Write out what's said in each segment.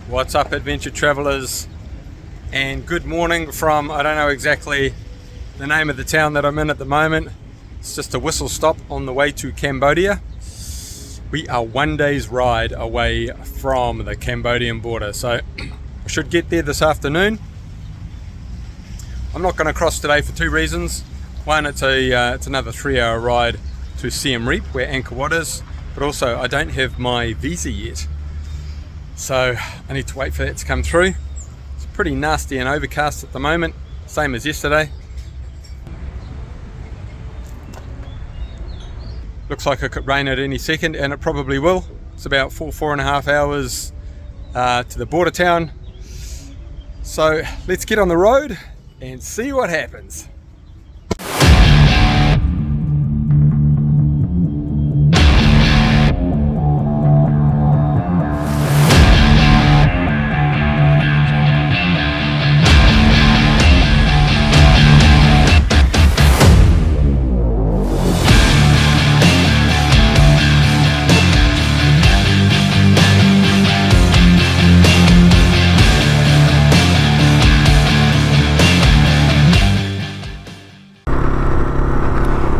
What's up, adventure travelers, and good morning from, I don't know exactly the name of the town that I'm in at the moment. It's just a whistle stop on the way to Cambodia. We are 1 day's ride away from the Cambodian border, so I should get there this afternoon. I'm not going to cross today for two reasons. One, it's another 3-hour ride to Siem Reap, where Angkor Wat is, but also I don't have my visa yet. So I need to wait for that to come through. It's pretty nasty and overcast at the moment, same as yesterday. Looks like it could rain at any second, and it probably will. It's about 4.5 hours to the border town. So let's get on the road and see what happens.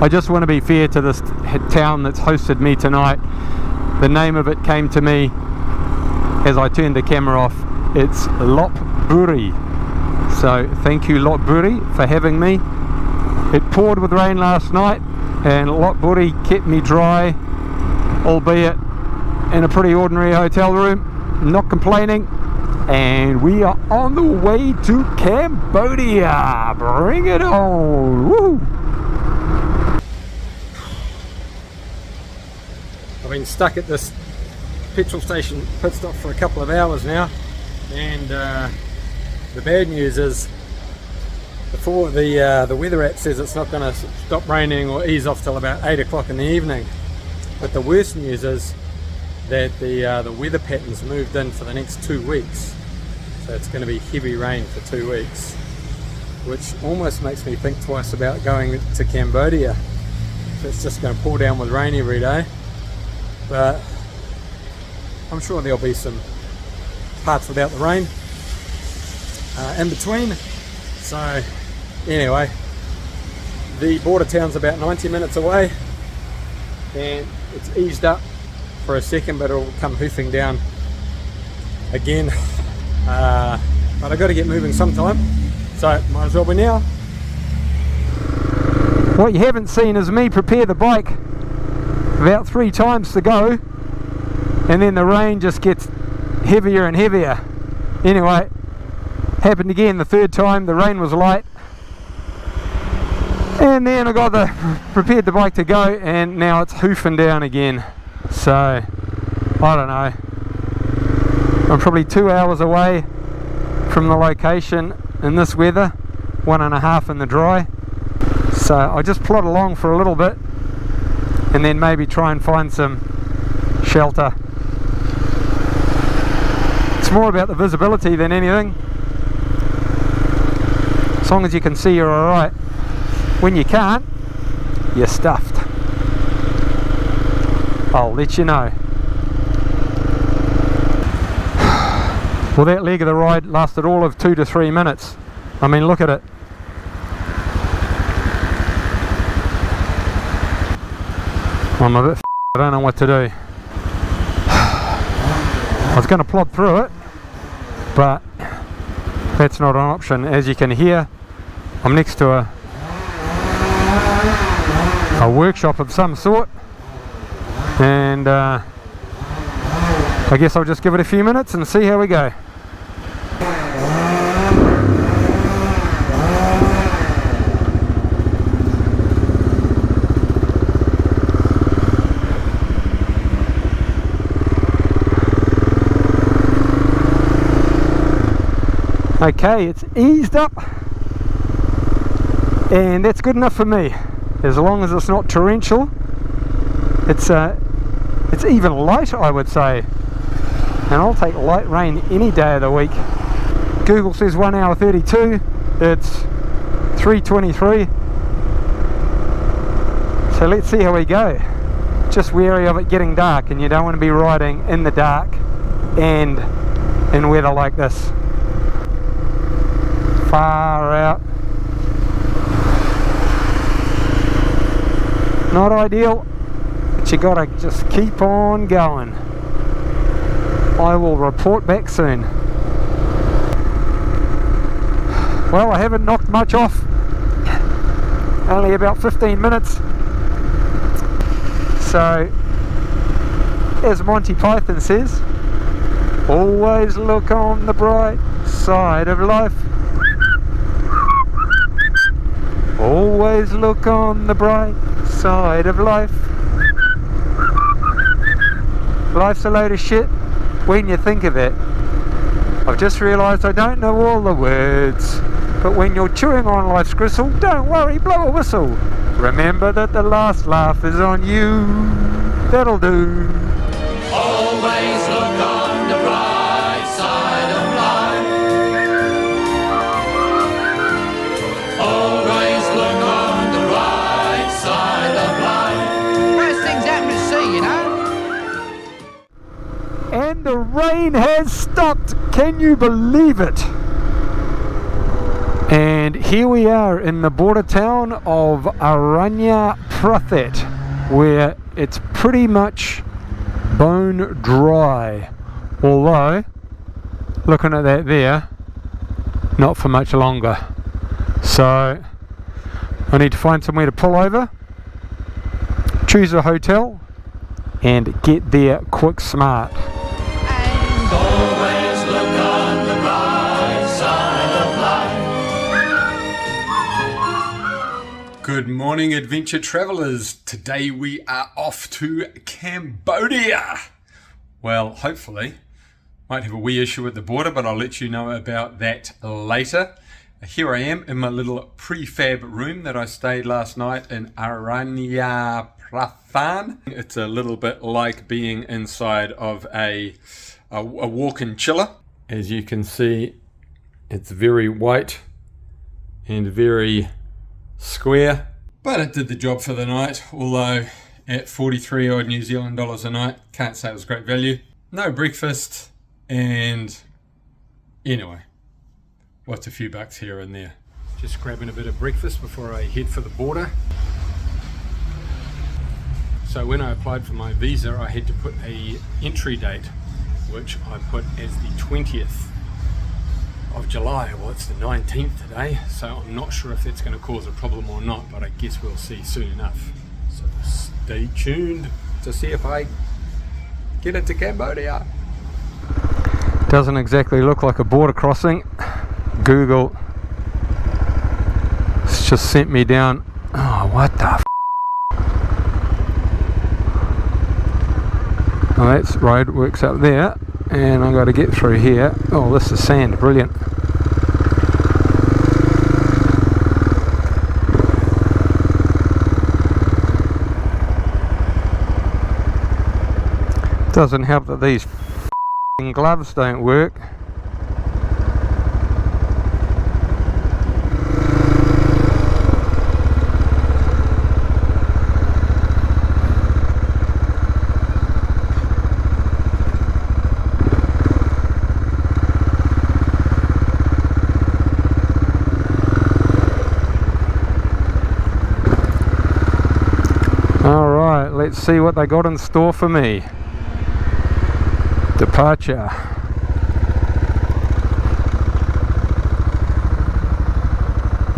I just want to be fair to this town that's hosted me tonight. The name of it came to me as I turned the camera off. It's Lopburi. So thank you, Lopburi, for having me. It poured with rain last night and Lopburi kept me dry, albeit in a pretty ordinary hotel room. Not complaining. And we are on the way to Cambodia. Bring it on. Woo! I've been stuck at this petrol station pit stop for a couple of hours now, and the bad news is before the weather app says it's not going to stop raining or ease off till about 8 o'clock in the evening, but the worst news is that the weather pattern's moved in for the next 2 weeks, so it's going to be heavy rain for 2 weeks, which almost makes me think twice about going to Cambodia. So it's just going to pour down with rain every day. But I'm sure there'll be some parts without the rain in between. So anyway, the border town's about 90 minutes away, and it's eased up for a second, but it'll come hoofing down again. But I've got to get moving sometime, so might as well be now. What you haven't seen is me prepare the bike about 3 times to go, and then the rain just gets heavier and heavier. Anyway, happened again the 3rd time. The rain was light, and then I got prepared the bike to go, and now it's hoofing down again. So I don't know, I'm probably 2 hours away from the location in this weather, 1.5 in the dry. So I'll just plod along for a little bit and then maybe try and find some shelter. It's more about the visibility than anything. As long as you can see, you're alright. When you can't, you're stuffed. I'll let you know. Well, that leg of the ride lasted all of 2 to 3 minutes. I mean, look at it. I'm a bit I don't know what to do. I was going to plod through it, but that's not an option. As you can hear, I'm next to a workshop of some sort, and I guess I'll just give it a few minutes and see how we go. Okay, it's eased up, and that's good enough for me, as long as it's not torrential. It's even light, I would say, and I'll take light rain any day of the week. Google says 1 hour 32, it's 3:23, so let's see how we go. Just wary of it getting dark, and you don't want to be riding in the dark and in weather like this. Far out. Not ideal, but you gotta just keep on going. I will report back soon. Well, I haven't knocked much off. Only about 15 minutes. So, as Monty Python says, always look on the bright side of life. Always look on the bright side of life. Life's a load of shit when you think of it. I've just realised I don't know all the words, but when you're chewing on life's gristle, don't worry, blow a whistle. Remember that the last laugh is on you. That'll do. Always look on the bright side of life. Always look on the bright side of life. Worst things happen to sea, you know. And the rain has stopped. Can you believe it? And here we are in the border town of Aranyaprathet, where it's pretty much bone dry. Although, looking at that there, not for much longer. So, I need to find somewhere to pull over, choose a hotel, and get there quick smart. And always look on the bright side of life. Good morning, adventure travellers. Today we are off to Cambodia. Well, hopefully. Might have a wee issue at the border, but I'll let you know about that later. Here I am in my little prefab room that I stayed last night in Aranyaprathet. It's a little bit like being inside of a walk-in chiller. As you can see, it's very white and very square, but it did the job for the night, although at 43 odd New Zealand dollars a night, can't say it was great value. No breakfast, and anyway, what's a few bucks here and there. Just grabbing a bit of breakfast before I head for the border. So when I applied for my visa, I had to put a entry date, which I put as the 20th of July. Well, it's the 19th today, so I'm not sure if that's going to cause a problem or not, but I guess we'll see soon enough. So stay tuned to see if I get it to Cambodia. Doesn't exactly look like a border crossing. Google it's just sent me down. Oh, what the f? Well, that's road works up there, and I've got to get through here. Oh, this is sand, brilliant. Doesn't help that these f***ing gloves don't work. Alright, let's see what they got in store for me. Departure.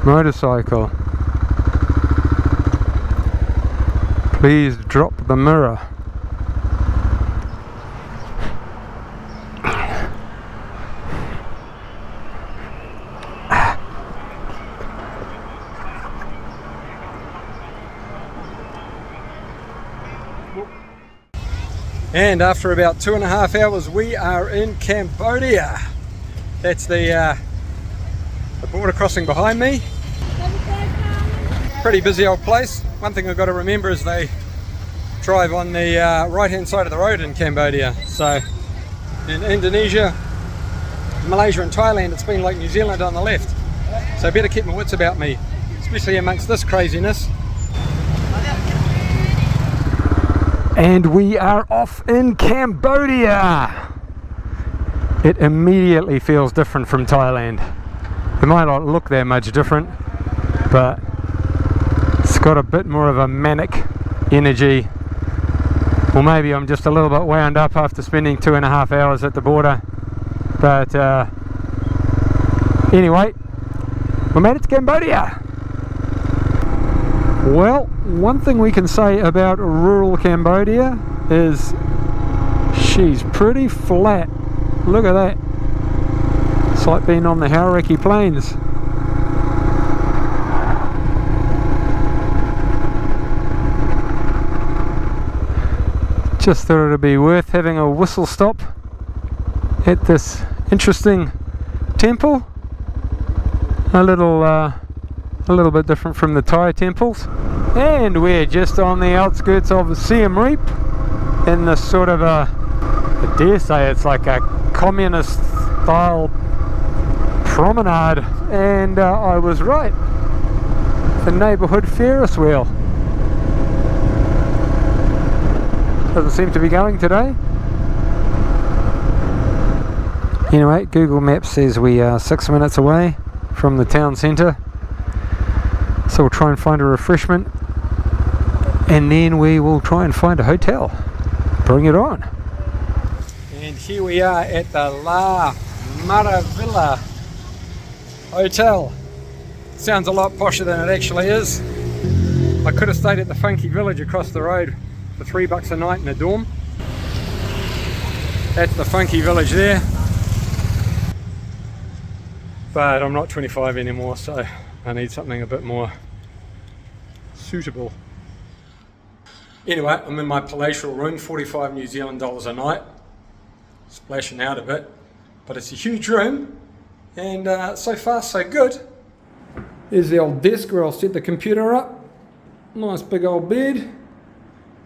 Motorcycle. Please drop the mirror. And after about 2.5 hours, we are in Cambodia. That's the border crossing behind me. Pretty busy old place. One thing I've got to remember is they drive on the right hand side of the road in Cambodia. So in Indonesia, Malaysia and Thailand, it's been like New Zealand on the left. So I better keep my wits about me, especially amongst this craziness. And we are off in Cambodia. it immediately feels different from Thailand. It might not look that much different, but it's got a bit more of a manic energy. Or maybe I'm just a little bit wound up after spending 2.5 hours at the border. But anyway, we made it to Cambodia. Well, one thing we can say about rural Cambodia is she's pretty flat. Look at that. It's like being on the Hauraki Plains. Just thought it would be worth having a whistle stop at this interesting temple. A little bit different from the Thai temples. And we're just on the outskirts of Siem Reap in this sort of I dare say it's like a communist style promenade, and I was right. The neighbourhood Ferris wheel doesn't seem to be going today. Anyway, Google Maps says we are 6 minutes away from the town centre, so we'll try and find a refreshment and then we will try and find a hotel. Bring it on. And here we are at the La Maravilla Hotel. Sounds a lot posher than it actually is. I could have stayed at the funky village across the road for $3 a night in a dorm. That's the funky village there. But I'm not 25 anymore, so I need something a bit more suitable. Anyway, I'm in my palatial room, 45 New Zealand dollars a night. Splashing out a bit, but it's a huge room, and so far so good. There's the old desk where I'll set the computer up. Nice big old bed.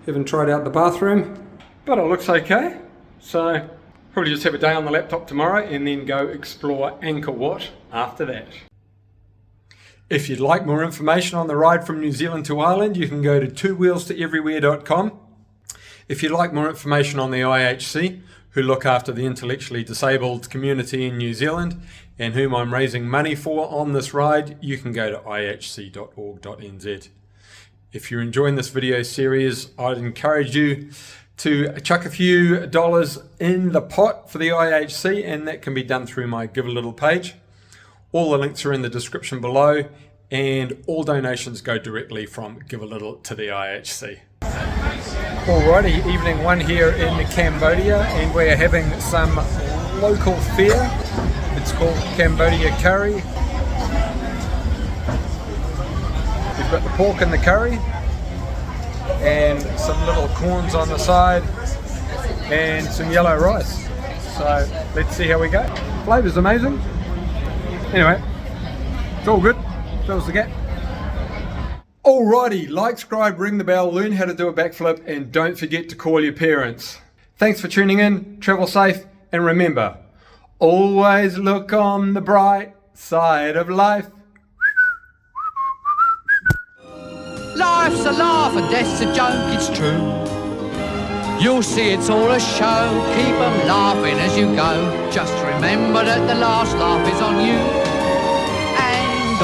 Haven't tried out the bathroom, but it looks okay. So probably just have a day on the laptop tomorrow and then go explore Angkor Wat after that. If you'd like more information on the ride from New Zealand to Ireland, you can go to twowheelstoeverywhere.com. If you'd like more information on the IHC, who look after the intellectually disabled community in New Zealand and whom I'm raising money for on this ride, you can go to ihc.org.nz. If you're enjoying this video series, I'd encourage you to chuck a few dollars in the pot for the IHC, and that can be done through my Give a Little page. All the links are in the description below, and all donations go directly from Give a Little to the IHC. Alrighty, evening one here in Cambodia, and we're having some local fare. It's called Cambodia curry. We've got the pork and the curry, and some little corns on the side, and some yellow rice. So let's see how we go. Flavour's amazing. Anyway, it's all good. Fills the gap. Alrighty, like, subscribe, ring the bell, learn how to do a backflip, and don't forget to call your parents. Thanks for tuning in, travel safe, and remember, always look on the bright side of life. Life's a laugh and death's a joke, it's true. You'll see it's all a show, keep 'em laughing as you go. Just remember that the last laugh is on you. And